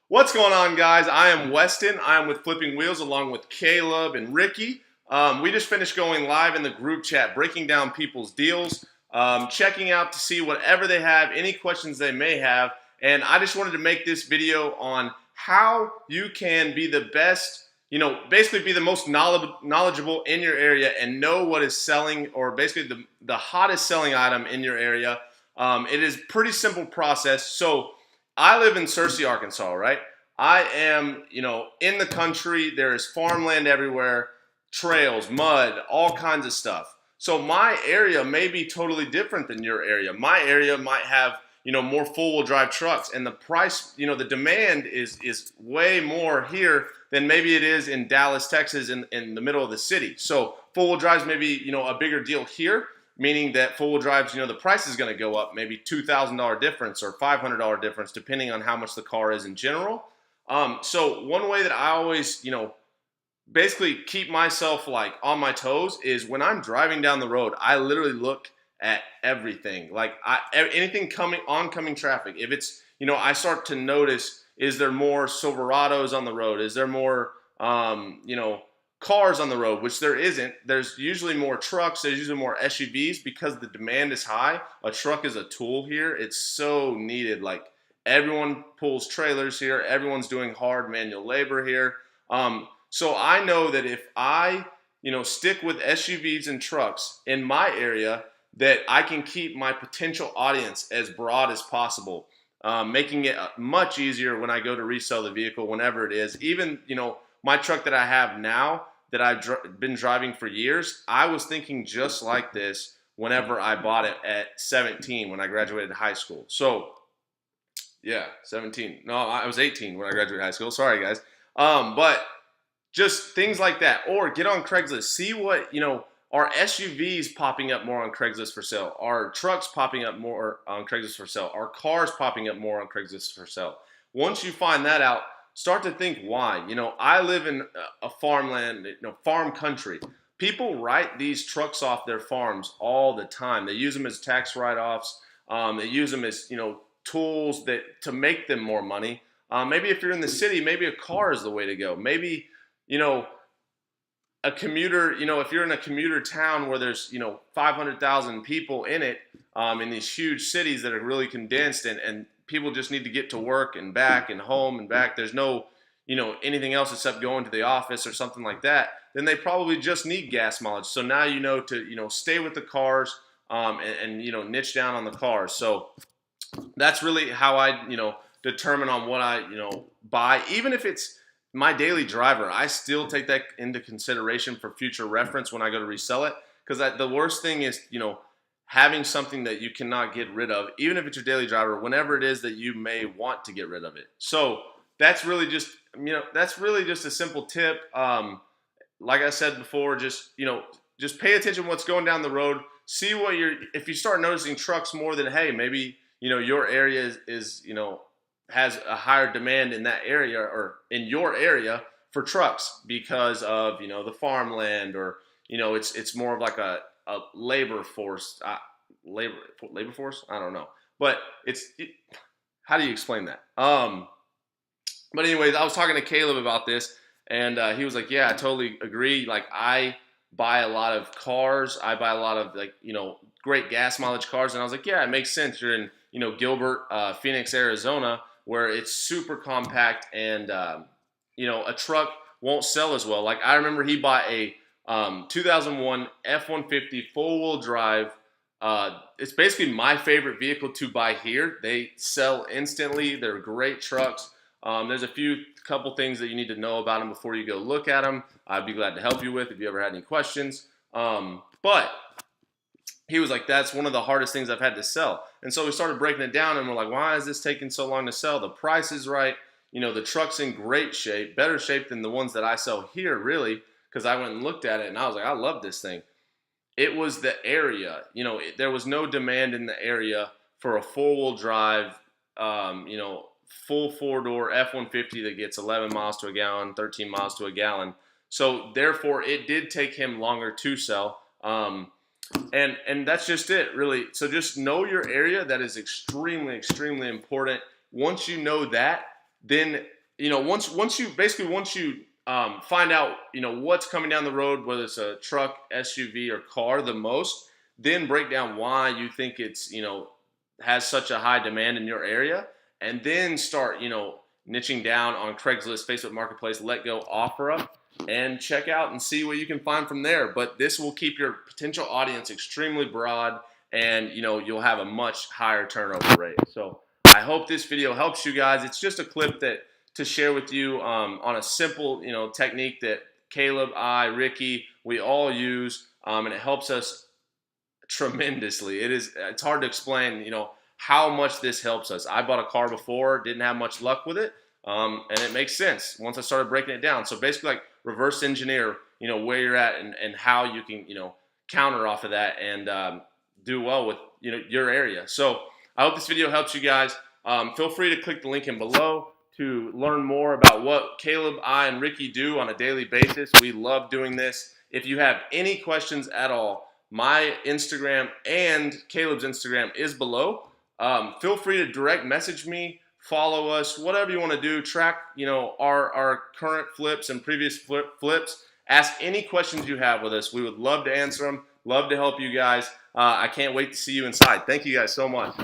What's going on, guys? I am Weston. I am with Flipping Wheels along with Caleb and Ricky. We just finished going live in the group chat, breaking down people's deals, checking out to see whatever they have, any questions they may have. And I just wanted to make this video on how you can be the best, basically be the most knowledgeable in your area and know what is selling, or basically the hottest selling item in your area. It is a pretty simple process. So I live in Searcy, Arkansas, right? I am, in the country. There is farmland everywhere, trails, mud, all kinds of stuff. So my area may be totally different than your area. My area might have, more four-wheel drive trucks, and the price, the demand is way more here than maybe it is in Dallas, Texas, in the middle of the city. So four-wheel drives may be, a bigger deal here, meaning that four-wheel drives, the price is going to go up, maybe $2,000 difference or $500 difference, depending on how much the car is in general. So one way that I always, basically keep myself like on my toes is when I'm driving down the road, I literally look at everything, like anything oncoming traffic. If it's, I start to notice, is there more Silverados on the road? Is there more, cars on the road, which there isn't. There's usually more trucks. There's usually more SUVs because the demand is high. A truck is a tool here. It's so needed. Like everyone pulls trailers here. Everyone's doing hard manual labor here. So I know that if I, stick with SUVs and trucks in my area, that I can keep my potential audience as broad as possible, making it much easier when I go to resell the vehicle, whenever it is. Even, my truck that I have now, that I've been driving for years, I was thinking just like this whenever I bought it at 17 when I graduated high school. So, yeah, 17. No, I was 18 when I graduated high school. Sorry, guys. But just things like that. Or get on Craigslist. See what, are SUVs popping up more on Craigslist for sale? Are trucks popping up more on Craigslist for sale? Are cars popping up more on Craigslist for sale? Once you find that out, start to think why. I live in a farmland, farm country. People write these trucks off their farms all the time. They use them as tax write-offs. They use them as, tools to make them more money. Maybe if you're in the city, maybe a car is the way to go. Maybe, a commuter, if you're in a commuter town where there's, 500,000 people in it, in these huge cities that are really condensed, and people just need to get to work and back and home and back. There's no, anything else except going to the office or something like that. Then they probably just need gas mileage. So now to, stay with the cars, and niche down on the cars. So that's really how I, determine on what I, buy. Even if it's my daily driver, I still take that into consideration for future reference when I go to resell it. Because the worst thing is, having something that you cannot get rid of, even if it's your daily driver, whenever it is that you may want to get rid of it. So that's really just, a simple tip. Like I said before, just pay attention to what's going down the road. See if you start noticing trucks more than, hey, maybe, your area is has a higher demand in that area or in your area for trucks because of, the farmland, or, it's more of like a labor force, labor force. I don't know, but how do you explain that? But anyways, I was talking to Caleb about this, and he was like, "Yeah, I totally agree. Like, I buy a lot of cars. I buy a lot of great gas mileage cars." And I was like, "Yeah, it makes sense. You're in Gilbert, Phoenix, Arizona, where it's super compact, and a truck won't sell as well." Like I remember he bought a 2001 F-150 four-wheel drive. It's basically my favorite vehicle to buy here. They sell instantly. They're great trucks. There's a couple things that you need to know about them before you go look at them. I'd be glad to help you with if you ever had any questions. But he was like, that's one of the hardest things I've had to sell. And so we started breaking it down, and we're like, why is this taking so long to sell? The price is right. The truck's in great shape, better shape than the ones that I sell here, really, because I went and looked at it, and I was like, I love this thing. It was the area. There was no demand in the area for a four-wheel drive, full four-door F-150 that gets 11 miles to a gallon, 13 miles to a gallon. So therefore, it did take him longer to sell. And that's just it, really. So just know your area. That is extremely, extremely important. Once you know that, then once you find out what's coming down the road, whether it's a truck, SUV, or car the most, then break down why you think it's has such a high demand in your area, and then start niching down on Craigslist, Facebook Marketplace, Let Go, OfferUp, and check out and see what you can find from there. But this will keep your potential audience extremely broad, and you'll have a much higher turnover rate. So I hope this video helps you guys. It's just a clip to share with you on a simple technique that Caleb, Ricky, we all use, and it helps us tremendously. It's hard to explain how much this helps us. I bought a car before, didn't have much luck with it, and it makes sense once I started breaking it down. So basically, like, reverse engineer where you're at and how you can counter off of that and do well with your area. So I hope this video helps you guys. Feel free to click the link in below to learn more about what Caleb, and Ricky do on a daily basis. We love doing this. If you have any questions at all, my Instagram and Caleb's Instagram is below. Feel free to direct message me, follow us, whatever you want to do. Track our current flips and previous flips. Ask any questions you have with us. We would love to answer them. Love to help you guys. I can't wait to see you inside. Thank you guys so much.